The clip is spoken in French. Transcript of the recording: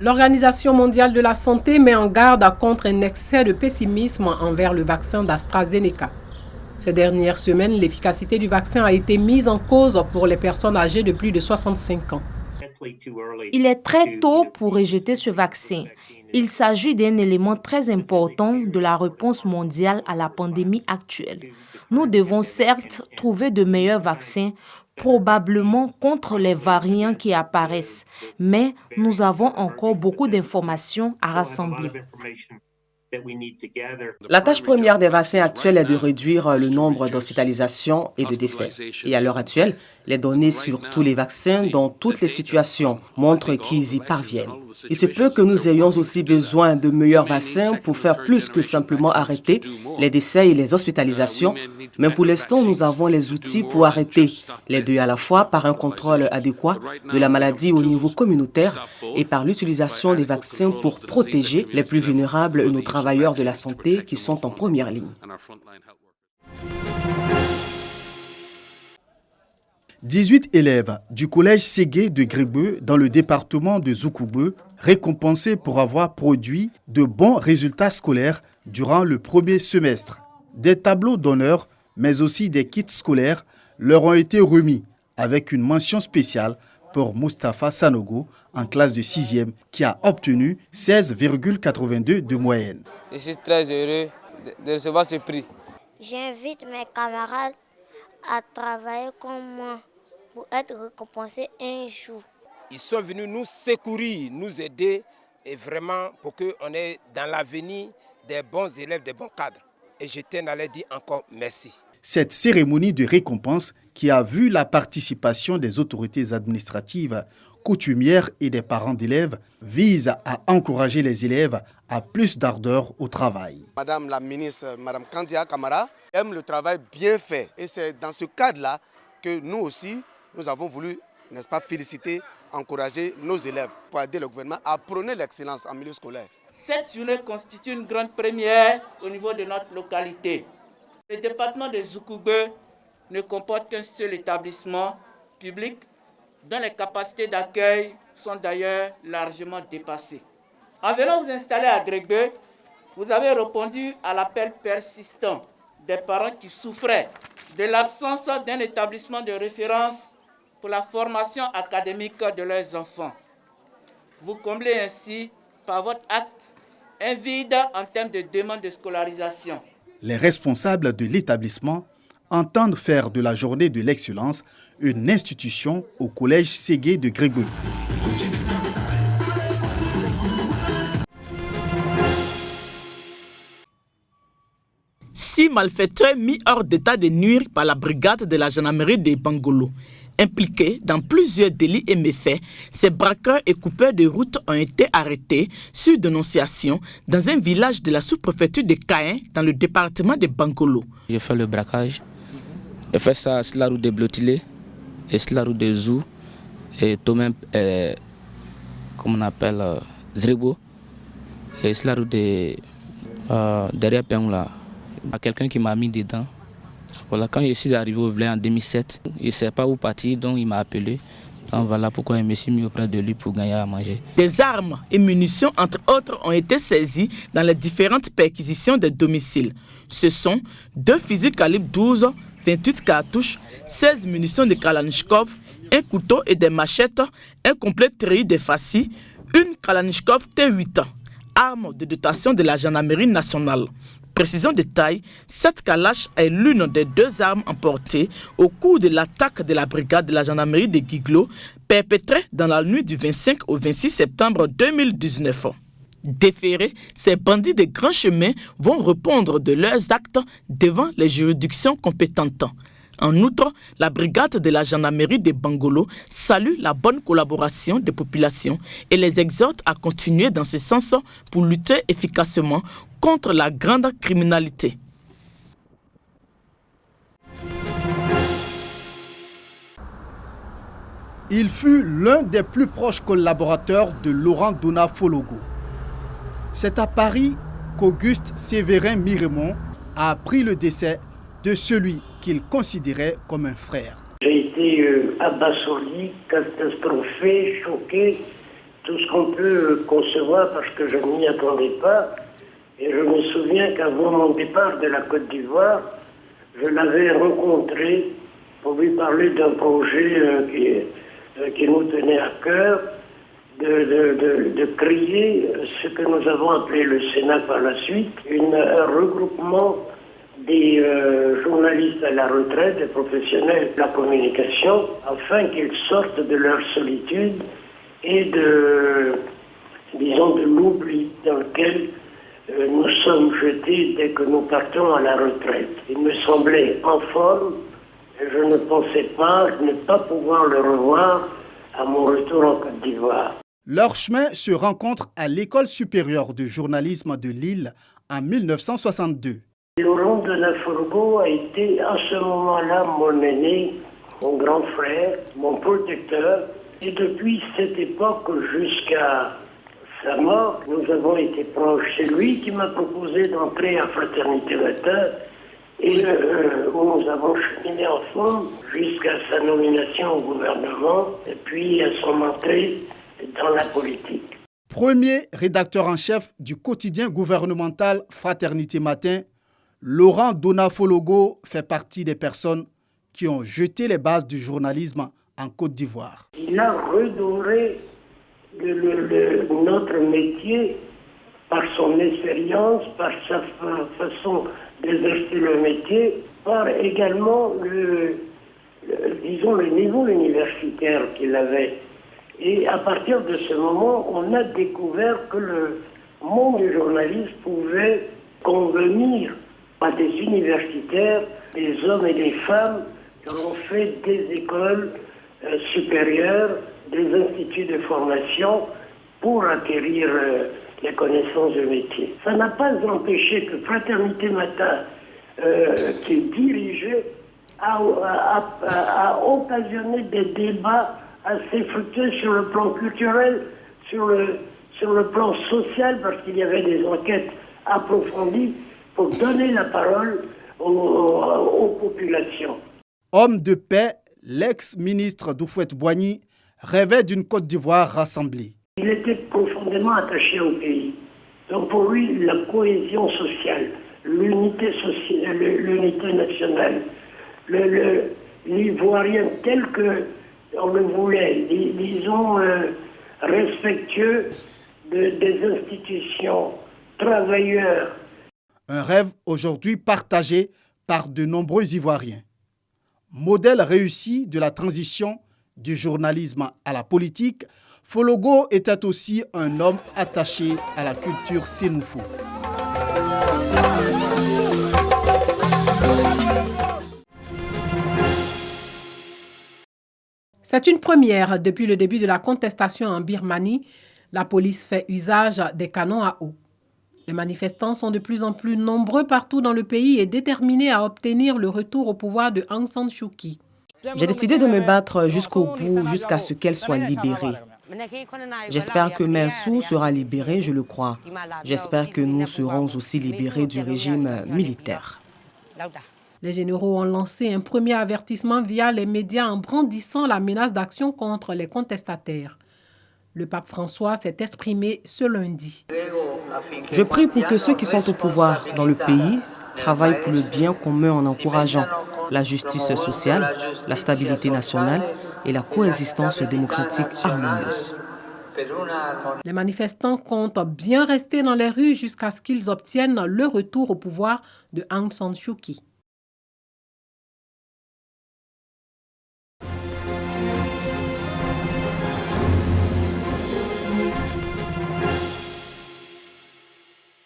L'Organisation mondiale de la santé met en garde contre un excès de pessimisme envers le vaccin d'AstraZeneca. Ces dernières semaines, l'efficacité du vaccin a été mise en cause pour les personnes âgées de plus de 65 ans. Il est très tôt pour rejeter ce vaccin. Il s'agit d'un élément très important de la réponse mondiale à la pandémie actuelle. Nous devons certes trouver de meilleurs vaccins, probablement contre les variants qui apparaissent, mais nous avons encore beaucoup d'informations à rassembler. La tâche première des vaccins actuels est de réduire le nombre d'hospitalisations et de décès. Et à l'heure actuelle, les données sur tous les vaccins dans toutes les situations montrent qu'ils y parviennent. Il se peut que nous ayons aussi besoin de meilleurs vaccins pour faire plus que simplement arrêter les décès et les hospitalisations, mais pour l'instant, nous avons les outils pour arrêter les deux à la fois par un contrôle adéquat de la maladie au niveau communautaire et par l'utilisation des vaccins pour protéger les plus vulnérables et nos travailleurs de la santé qui sont en première ligne. 18 élèves du collège Ségué de Grébeux dans le département de Zoukoubeu récompensés pour avoir produit de bons résultats scolaires durant le premier semestre. Des tableaux d'honneur, mais aussi des kits scolaires leur ont été remis avec une mention spéciale pour Mustapha Sanogo en classe de 6e qui a obtenu 16,82 de moyenne. Je suis très heureux de recevoir ce prix. J'invite mes camarades à travailler comme moi pour être récompensés un jour. Ils sont venus nous secourir, nous aider et vraiment pour qu'on ait dans l'avenir des bons élèves, des bons cadres. Et je tiens à leur dire encore merci. Cette cérémonie de récompense qui a vu la participation des autorités administratives, coutumières et des parents d'élèves vise à encourager les élèves à plus d'ardeur au travail. Madame la ministre, Madame Kandia Kamara, aime le travail bien fait. Et c'est dans ce cadre-là que nous aussi, nous avons voulu, n'est-ce pas, féliciter, encourager nos élèves pour aider le gouvernement à prôner l'excellence en milieu scolaire. Cette journée constitue une grande première au niveau de notre localité. Le département de Zoukoubeu ne comporte qu'un seul établissement public dont les capacités d'accueil sont d'ailleurs largement dépassées. En venant vous installer à Grébeux, vous avez répondu à l'appel persistant des parents qui souffraient de l'absence d'un établissement de référence pour la formation académique de leurs enfants. Vous comblez ainsi par votre acte un vide en termes de demande de scolarisation. Les responsables de l'établissement entendent faire de la journée de l'excellence une institution au collège Ségué de Grébeux. Six malfaiteurs mis hors d'état de nuire par la brigade de la gendarmerie de Bangolo. Impliqués dans plusieurs délits et méfaits, ces braqueurs et coupeurs de route ont été arrêtés sur dénonciation dans un village de la sous-préfecture de Caen, dans le département de Bangolo. J'ai fait le braquage. J'ai fait ça sur la route de Blotilé et sur la route de Zou et tout même, comme on appelle, Zribo et sur la route de derrière Pengla. Il y a quelqu'un qui m'a mis dedans. Voilà, quand je suis arrivé au village en 2007, il ne sait pas où partir, donc il m'a appelé. Donc voilà pourquoi je me suis mis auprès de lui pour gagner à manger. Des armes et munitions, entre autres, ont été saisies dans les différentes perquisitions des domiciles. Ce sont 2 fusils calibre 12, 28 cartouches, 16 munitions de Kalachnikov, un couteau et des machettes, un complet treillis de fascis, une Kalachnikov T8, arme de dotation de la gendarmerie nationale. Précision de taille, cette calache est l'une des 2 armes emportées au cours de l'attaque de la brigade de la gendarmerie de Guiglo, perpétrée dans la nuit du 25 au 26 septembre 2019. Déférés, ces bandits de grands chemins vont répondre de leurs actes devant les juridictions compétentes. En outre, la brigade de la gendarmerie de Bangolo salue la bonne collaboration des populations et les exhorte à continuer dans ce sens pour lutter efficacement contre la grande criminalité. Il fut l'un des plus proches collaborateurs de Laurent Dona-Fologo. C'est à Paris qu'Auguste Séverin Miremont a appris le décès de celui qu'il considérait comme un frère. J'ai été abasourdi, catastrophé, choqué tout ce qu'on peut concevoir parce que je ne m'y attendais pas. Et je me souviens qu'avant mon départ de la Côte d'Ivoire, je l'avais rencontré pour lui parler d'un projet qui nous tenait à cœur, de créer ce que nous avons appelé le Sénat par la suite, un regroupement des journalistes à la retraite, des professionnels de la communication, afin qu'ils sortent de leur solitude et de l'oubli dans lequel nous sommes jetés dès que nous partons à la retraite. Il me semblait en forme, et je ne pensais pas ne pas pouvoir le revoir à mon retour en Côte d'Ivoire. Leur chemin se rencontre à l'École supérieure de journalisme de Lille en 1962. Laurent Donafologo a été à ce moment-là mon aîné, mon grand frère, mon protecteur. Et depuis cette époque jusqu'à sa mort, nous avons été proches. C'est lui qui m'a proposé d'entrer à Fraternité Matin et où nous avons cheminé ensemble jusqu'à sa nomination au gouvernement et puis à son entrée dans la politique. Premier rédacteur en chef du quotidien gouvernemental Fraternité Matin, Laurent Donafologo fait partie des personnes qui ont jeté les bases du journalisme en Côte d'Ivoire. Il a redoré notre métier par son expérience, par sa façon d'exercer le métier, par également le niveau universitaire qu'il avait. Et à partir de ce moment, on a découvert que le monde du journalisme pouvait convenir à des universitaires, des hommes et des femmes qui ont fait des écoles supérieures, des instituts de formation pour acquérir les connaissances du métier. Ça n'a pas empêché que Fraternité Matin, qui dirigeait, a occasionné des débats assez fructueux sur le plan culturel, sur le plan social, parce qu'il y avait des enquêtes approfondies pour donner la parole aux populations. Homme de paix, l'ex-ministre Houphouët-Boigny rêvait d'une Côte d'Ivoire rassemblée. Il était profondément attaché au pays. Donc pour lui, la cohésion sociale, l'unité nationale, l'Ivoirien tel qu'on le voulait, disons respectueux des institutions, travailleurs. Un rêve aujourd'hui partagé par de nombreux Ivoiriens. Modèle réussi de la transition du journalisme à la politique, Fologo était aussi un homme attaché à la culture sénoufo. C'est une première. Depuis le début de la contestation en Birmanie, la police fait usage des canons à eau. Les manifestants sont de plus en plus nombreux partout dans le pays et déterminés à obtenir le retour au pouvoir de Aung San Suu Kyi. J'ai décidé de me battre jusqu'au bout, jusqu'à ce qu'elle soit libérée. J'espère que Mensou sera libéré, je le crois. J'espère que nous serons aussi libérés du régime militaire. Les généraux ont lancé un premier avertissement via les médias en brandissant la menace d'action contre les contestataires. Le pape François s'est exprimé ce lundi. Je prie pour que ceux qui sont au pouvoir dans le pays travaillent pour le bien commun en encourageant la justice sociale, la stabilité nationale et la coexistence démocratique harmonieuse. Les manifestants comptent bien rester dans les rues jusqu'à ce qu'ils obtiennent le retour au pouvoir de Aung San Suu Kyi.